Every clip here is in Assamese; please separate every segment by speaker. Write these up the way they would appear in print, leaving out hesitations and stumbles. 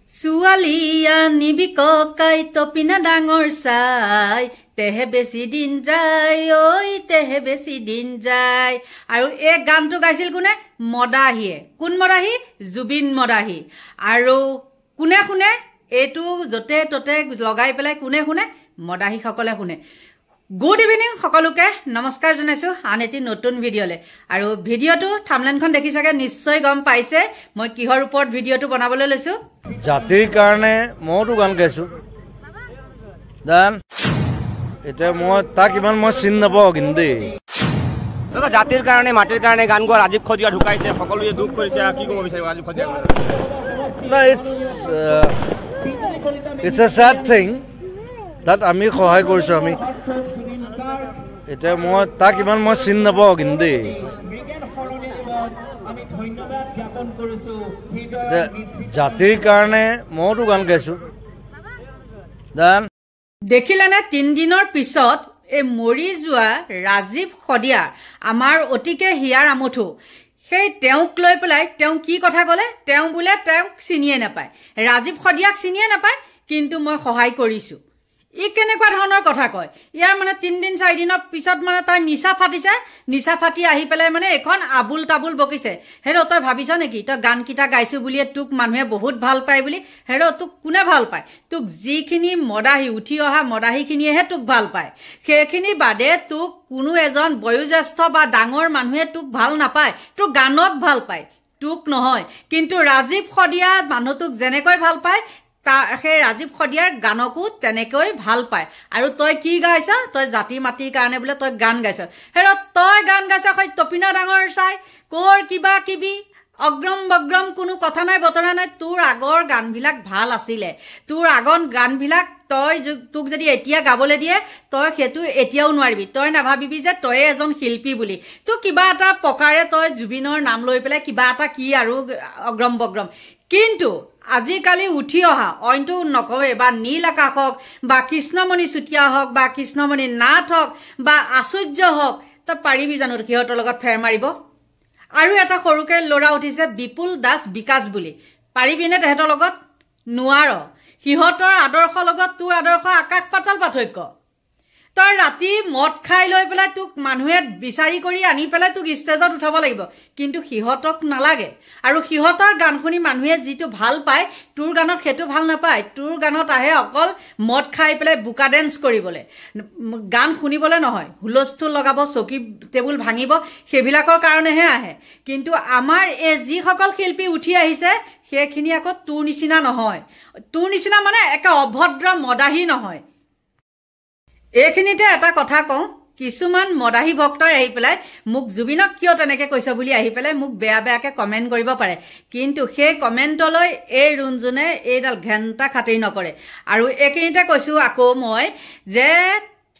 Speaker 1: Sualia nibicokai topina dangor sai tehe besi din jai oi tehe besi din jai aru e gantu gaisil kune modahi kun modahi Zubin modahi aru kune kune etu jote tote logai pelai kune kune modahi সকলে kune Good evening সকলোকে নমস্কাৰ জনাইছো আনেতি নতুন ভিডিঅলে আৰু ভিডিঅটো থাম্বনেলখন দেখি চাগে নিশ্চয় গম পাইছে মই কিহৰ ওপৰত ভিডিঅটো বনাবলৈ লৈছো
Speaker 2: জাতিৰ কাৰণে মইতো গান গাইছো দান এটা মই তাক ইমান মই চিন নাপাওঁ কিন্তু
Speaker 3: দাদা জাতিৰ কাৰণে মাটিৰ কাৰণে গান গোৱা ৰাজীৱ খদিয়া ঢুকাইছে সকলোৱে দুখ কৰিছে কি ক'ব বিচাৰিব ৰাজীৱ খদিয়া
Speaker 2: না it's a sad thing that আমি সহায় কৰিছো আমি এটা মই তাক ইমান মই চিন নাপাওঁ কিন্তু জাতিৰ কাৰণে মইতো গান গাইছো দান
Speaker 1: দেখিলেনে 3 দিনৰ পিছত এ মৰি যোৱা ৰাজীৱ খদিয়া আমাৰ অতিকে হিয়াৰ আমঠু সেই তেওঁক লৈ পেলাই তেওঁ কি কথা ক'লে তেওঁ বুলে তেওঁক চিনিয়ে নাপায় ৰাজীৱ খদিয়াক চিনিয়ে নাপায় কিন্তু মই সহায় কৰিছো ই কেনেকুৱা ধৰণৰ কথা কয় ইয়াৰ মানে 3 দিন 4 দিনৰ পিছত মানে তাৰ নিচা ফাটিছে নিচা ফাটি আহি পেলাই মানে এখন আবুল তাবুল বকিছে হেৰ তই ভাবিছ নেকি তই গান কিটা গাইছো বুলি তোক মানুহে বহুত ভাল পায় বুলি হেৰ তোক কোনে ভাল পায় তোক যিখিনি মদাহি উঠি অহা মদাহিখিনিহে তোক ভাল পায় সেইখিনি বাদে তোক কোনো এজন বয়োজ্যেষ্ঠ বা ডাঙৰ মানুহে তোক ভাল নাপায় তোক গানক ভাল পায় তোক নহয় কিন্তু ৰাজীৱ খদিয়া মানুহটোক যেনেকৈ ভাল পায় সেই ৰাজীৱ খদিয়াৰ গানকো তেনেকৈ ভাল পায় আৰু তই কি গাইছ তই জাতি মাটিৰ কাৰণে বোলে তই গান গাইছ হেৰ তই গান গাইছ হয় তপিনা ডাঙৰ চাই কোৰ কিবা কিবি অগ্ৰম বগ্ৰম কোনো কথা নাই বতৰা নাই তোৰ আগৰ গানবিলাক ভাল আছিলে তোৰ আগৰ গানবিলাক তই তোক যদি এতিয়া গাবলৈ দিয়ে তই হেতু এতিয়াও নোৱাৰিবি তই নাভাবিবি যে তই এজন শিল্পী বুলি তো কিবা এটা পকাৰে তই জুবিনৰ নাম লৈ পেলাই কিবা এটা কি আৰু অগ্ৰম বগ্ৰম কিন্তু আজিকালি উঠি অহা অইনটো নকৱে বা নীল আকাশ হওক বা কৃষ্ণমণি চুতীয়া হওক বা কৃষ্ণমণি নাথ হওক বা আচুৰ্য হওক তই পাৰিবি জানো সিহঁতৰ লগত ফেৰ মাৰিব আৰু এটা সৰুকে লৰা উঠিছে বিপুল দাস বিকাশ বুলি পাৰিবিনে তেহেতৰ লগত নোৱাৰ সিহঁতৰ আদৰ্শ লগত তোৰ আদৰ্শ আকাশ পাতাল পাৰ্থক্য তই ৰাতি মদ খাই লৈ পেলাই তোক মানুহে বিচাৰি কৰি আনি পেলাই তোক ষ্টেজত উঠাব লাগিব কিন্তু সিহঁতক নালাগে আৰু সিহঁতৰ গান শুনি মানুহে যিটো ভাল পায় তোৰ গানত সেইটো ভাল নাপায় তোৰ গানত আহে অকল মদ খাই পেলাই বুকা ডেন্স কৰিবলৈ গান শুনিবলৈ নহয় হুলস্থুল লগাব চকী টেবুল ভাঙিব সেইবিলাকৰ কাৰণেহে আহে কিন্তু আমাৰ এই যিসকল শিল্পী উঠি আহিছে সেইখিনি আকৌ তোৰ নিচিনা নহয় তোৰ নিচিনা মানে একে অভদ্ৰ মদাহি নহয় এইখিনিতে এটা কথা কওঁ কিছুমান মদাহি ভক্তই আহি পেলাই মোক জুবিনক কিয় তেনেকে কৈছ বুলি আহি পেলাই মোক বেয়া বেয়াকে কমেন্ট কৰিব পাৰে কিন্তু সেই কমেন্টলৈ এই ৰুনজুনে এইডাল ঘণ্টা খাতিৰ নকৰে আৰু এইখিনিতে কৈছো আকৌ মই যে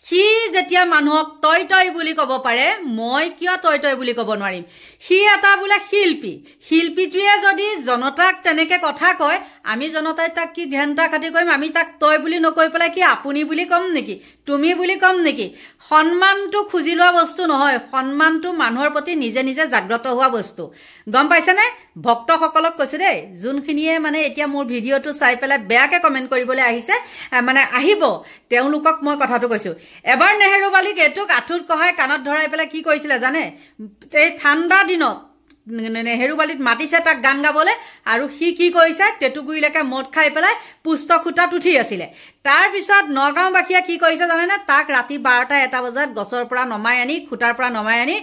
Speaker 1: সি যেতিয়া মানুহক তই তই বুলি ক'ব পাৰে মই কিয় তই তই বুলি ক'ব নোৱাৰিম সি এটা বোলে শিল্পীটোৱে যদি জনতাক তেনেকে কথা কয় আমি জনতাই তাক কি ঘণ্টা খাতি কৰিম আমি তাক তই বুলি নকৈ পেলাই কি আপুনি বুলি কম নেকি তুমি বুলি কম নেকি সন্মানটো খুজি লোৱা বস্তু নহয় সন্মানটো মানুহৰ প্ৰতি নিজে নিজে জাগ্ৰত হোৱা বস্তু গম পাইছেনে ভক্তসকলক কৈছো দেই যোনখিনিয়ে মানে এতিয়া মোৰ ভিডিঅটো চাই পেলাই বেয়াকে কমেন্ট কৰিবলৈ আহিছে মানে আহিব তেওঁলোকক মই কথাটো কৈছো এবাৰ নেহেৰুবালিক এটুক আঠুত কহাই কাণত ধৰাই পেলাই কি কৈছিলে জানে এই ঠাণ্ডা দিনত নেহেৰুবালিত মাতিছে তাক গান গাবলে আৰু সি কি কৰিছে তেটুগুৰিলৈকে মদ খাই পেলাই পুষ্ট খুটাত উঠি আছিলে তাৰ পিছত নগাঁওবাসীয়ে কি কৰিছে জানে না তাক ৰাতি 12টা বজাত গছৰ পৰা নমাই আনি খুটাৰ পৰা নমাই আনি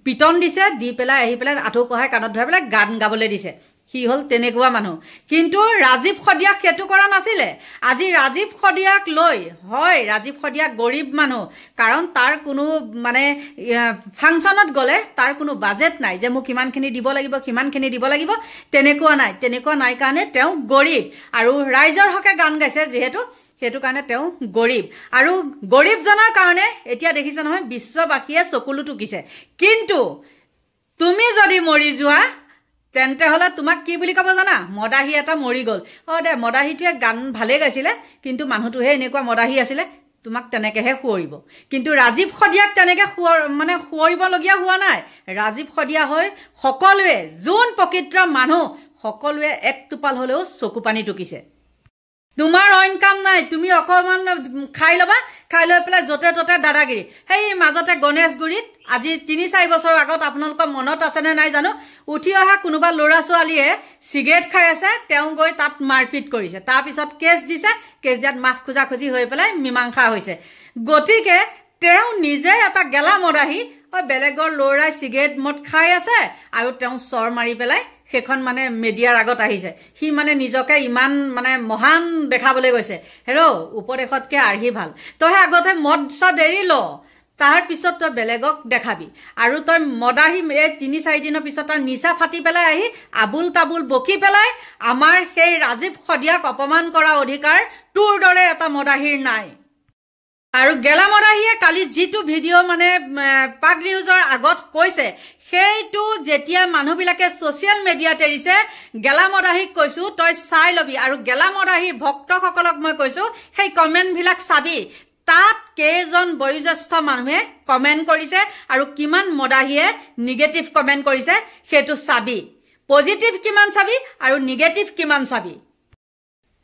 Speaker 1: পিটন দিছে দি পেলাই আহি পেলাই আঠু কহাই কাণত ধৰাই পেলাই গান গাবলৈ দিছে কি হল তেনেকুৱা মানুহ কিন্তু ৰাজীৱ খদিয়াক হেতু কৰা নাছিলে আজি ৰাজীৱ খদিয়াক লৈ হয় ৰাজীৱ খদিয়া গৰীব মানুহ কাৰণ তাৰ কোনো মানে ফাংচনত গলে তাৰ কোনো বাজেট নাই যে মোক কিমানখিনি দিব লাগিব তেনেকুৱা নাই কাৰণে তেওঁ গৰীব আৰু ৰাইজৰ হকে গান গাইছে যেহেতু হেতু কাৰণে তেওঁ গৰীব আৰু গৰীবজনৰ কাৰণে এতিয়া দেখিছ নহয় বিশ্ববাসীয়ে চকুলো টুকিছে কিন্তু তুমি যদি মৰি যোৱা তেন্তে হলে তোমাক কি বুলি কব জানা মদাহি এটা মৰি গল দে মদাহিটোৱে গান ভালে গাইছিলে কিন্তু মানুহটোহে এনেকুৱা মদাহি আছিলে তোমাক তেনেকেহে খুৱৰিব কিন্তু ৰাজীৱ খদিয়াক তেনেকে মানে খুৱৰিব লগিয়া হোৱা নাই ৰাজীৱ খদিয়া হয় সকলোৱে যোন প্ৰকৃত মানুহ সকলোৱে এক টোপাল হলেও চকু পানী টুকিছে তোমাৰ অইন কাম নাই তুমি অকমান খাই লবা খাই লৈ পেলাই যতে ততে দাদাগিৰি সেই মাজতে গণেশগুৰিত আজি ৩-৪ বছৰ আগত আপোনালোকৰ মনত আছে নে নাই জানো উঠি অহা কোনোবা ল'ৰা ছোৱালীয়ে সিগাৰেট খাই আছে তেওঁ গৈ তাত মাৰপিট কৰিছে তাৰ পিছত কেছ দিছে কেছ দিয়াত মাফ খোজাখুজি হৈ পেলাই মীমাংসা হৈছে গতিকে তেওঁ নিজে এটা গেলা মদাহি বেলেগৰ ল'ৰাই সিগাৰেট মদ খাই আছে আৰু তেওঁ চৰ মাৰি পেলাই সেখন মানে মিডিয়াৰ আগত আহিছে হি মানে নিজকে ইমান মানে মহান দেখাবলৈ গৈছে হেৰো উপদেশতকে আৰহি ভাল তই আগতে মদ ছ দেৰি ল তাৰ পিছত তই বেলেগক দেখাবি আৰু তই মদাহি এই ৩-৪ দিনৰ পিছত তাৰ নিচা ফাটি পেলাই আহি আবুল তাবুল বকি পেলাই আমাৰ সেই ৰাজীৱ খদিয়াক অপমান কৰা অধিকাৰ তোৰ দৰে এটা মদাহিৰ নাই আৰু গেলা মদাহিয়ে কালি যিটো ভিডিঅ' মানে পাক নিউজৰ আগত কৈছে সেইটো যেতিয়া মানুহবিলাকে সোশ্যাল মিডিয়াত এৰিছে গেলা মদাহিক কৈছো তই চাই লবি আৰু গেলা মদাহিৰ ভক্তসকলক মই কৈছো সেই কমেণ্টবিলাক চাবি তাত কেইজন বয়োজ্যেষ্ঠ মানুহে কমেণ্ট কৰিছে আৰু কিমান মদাহিয়ে নিগেটিভ কমেণ্ট কৰিছে সেইটো চাবি পজিটিভ কিমান চাবি আৰু নিগেটিভ কিমান চাবি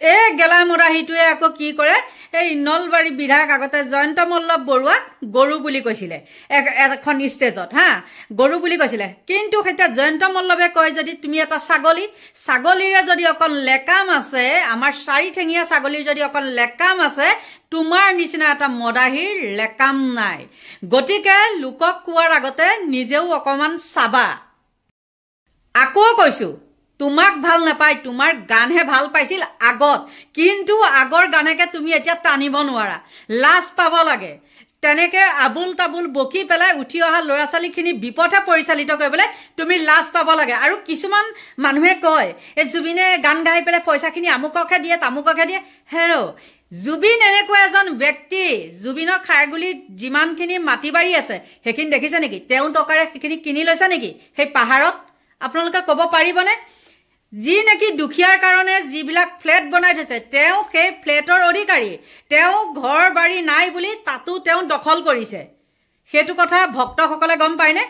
Speaker 1: এই গেলা মদাহিটোৱে আকৌ কি কৰে এই নলবাৰী বিধায়ক আগতে জয়ন্ত মল্লব বৰুৱাক গৰু বুলি কৈছিলে এখন ষ্টেজত হা গৰু বুলি কৈছিলে কিন্তু সেটা জয়ন্ত মল্লবে কয় যদি তুমি এটা ছাগলীৰে যদি অকন লেকাম আছে আমাৰ 4 ঠেঙীয়া ছাগলীৰ যদি অকন লেকাম আছে তোমাৰ নিচিনা এটা মদাহিৰ লেকাম নাই গতিকে লোকক কোৱাৰ আগতে নিজেও অকমান চাবা আকৌ কৈছো তোমাক ভাল নাপাই তোমাৰ গানহে ভাল পাইছিল আগত কিন্তু আগৰ গানেকে তুমি এতিয়া টানিব নোৱাৰা লাজ পাব লাগে তেনেকে আবুল তাবুল বকি পেলাই উঠি অহা ল'ৰা ছোৱালীখিনি বিপথে পৰিচালিত কৰিবলৈ তুমি লাজ পাব লাগে আৰু কিছুমান মানুহে কয় এই জুবিনে গান গাই পেলাই পইচাখিনি আমুককে দিয়ে তামুককে দিয়ে হেৰো জুবিন এনেকুৱা এজন ব্যক্তি জুবিনৰ খাৰগুলিত যিমানখিনি মাটি বাৰী আছে সেইখিনি দেখিছে নেকি তেওঁ টকাৰে সেইখিনি কিনি লৈছে নেকি সেই পাহাৰত আপোনালোকে ক'ব পাৰিবনে যি নেকি দুখিয়াৰ কাৰণে যিবিলাক ফ্লেট বনাই থৈছে তেওঁ সেই ফ্লেটৰ অধিকাৰী তেওঁ ঘৰ বাৰী নাই বুলি তাতো তেওঁ দখল কৰিছে সেইটো কথা ভক্তসকলে গম পায়নে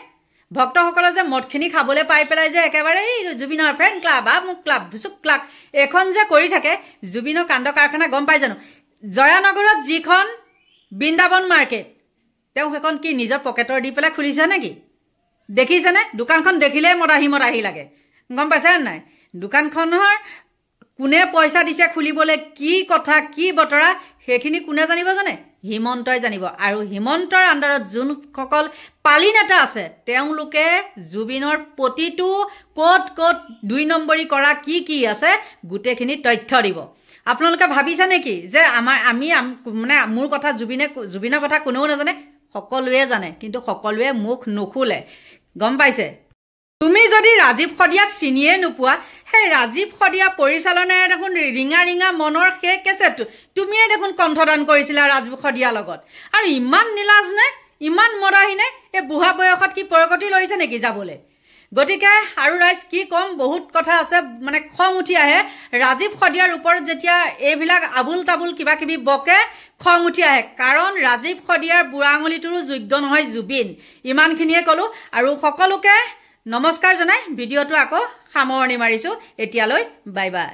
Speaker 1: ভক্তসকলে যে মদখিনি খাবলৈ পাই পেলাই যে একেবাৰে এই জুবিনৰ ফ্ৰেণ্ড ক্লাব আমুক ক্লাব ভুচুক ক্লাব এখন যে কৰি থাকে জুবিনৰ কাণ্ড কাৰখানা গম পাই জানো জয়ানগৰত যিখন বৃন্দাবন মাৰ্কেট তেওঁ সেইখন কি নিজৰ পকেটৰ দি পেলাই খুলিছে নেকি দেখিছেনে দোকানখন দেখিলে মদাহি লাগে গম পাইছে নাই দোকানখনৰ কোনে পইচা দিছে খুলিবলৈ কি কথা কি বতৰা সেইখিনি কোনে জানিব জানে হিমন্তই জানিব আৰু হিমন্তৰ আণ্ডাৰত যোনসকল পালি নেতা আছে তেওঁলোকে জুবিনৰ প্ৰতিটো ক'ত 2 নম্বৰী কৰা কি আছে গোটেইখিনি তথ্য দিব আপোনালোকে ভাবিছে নেকি যে আমি মানে মোৰ কথা জুবিনৰ কথা কোনেও নাজানে সকলোৱে জানে কিন্তু সকলোৱে মুখ নুখুলে গম পাইছে তুমি যদি ৰাজীৱ খদিয়াক চিনিয়ে নোপোৱা সেই ৰাজীৱ খদিয়া পৰিচালনাৰে দেখোন ৰিঙা মনৰ সেই কেছেটো তুমিয়ে দেখোন কণ্ঠদান কৰিছিলা ৰাজীৱ খদিয়াৰ লগত আৰু ইমান নিলাজ নে ইমান মদাহি নে এই বুঢ়া বয়সত কি পৰগতি লৈছে নেকি যাবলৈ গতিকে আৰু ৰাইজ কি কম বহুত কথা আছে মানে খং উঠি আহে ৰাজীৱ খদিয়াৰ ওপৰত যেতিয়া এইবিলাক আবুল তাবুল কিবা কিবি বকে খং উঠি আহে কাৰণ ৰাজীৱ খদিয়াৰ বুঢ়া আঙুলিটোৰো যোগ্য নহয় জুবিন ইমানখিনিয়ে ক'লো আৰু সকলোকে নমস্কাৰ জনাই ভিডিঅ'টো আকৌ সামৰণি মাৰিছো এতিয়ালৈ বাই বাই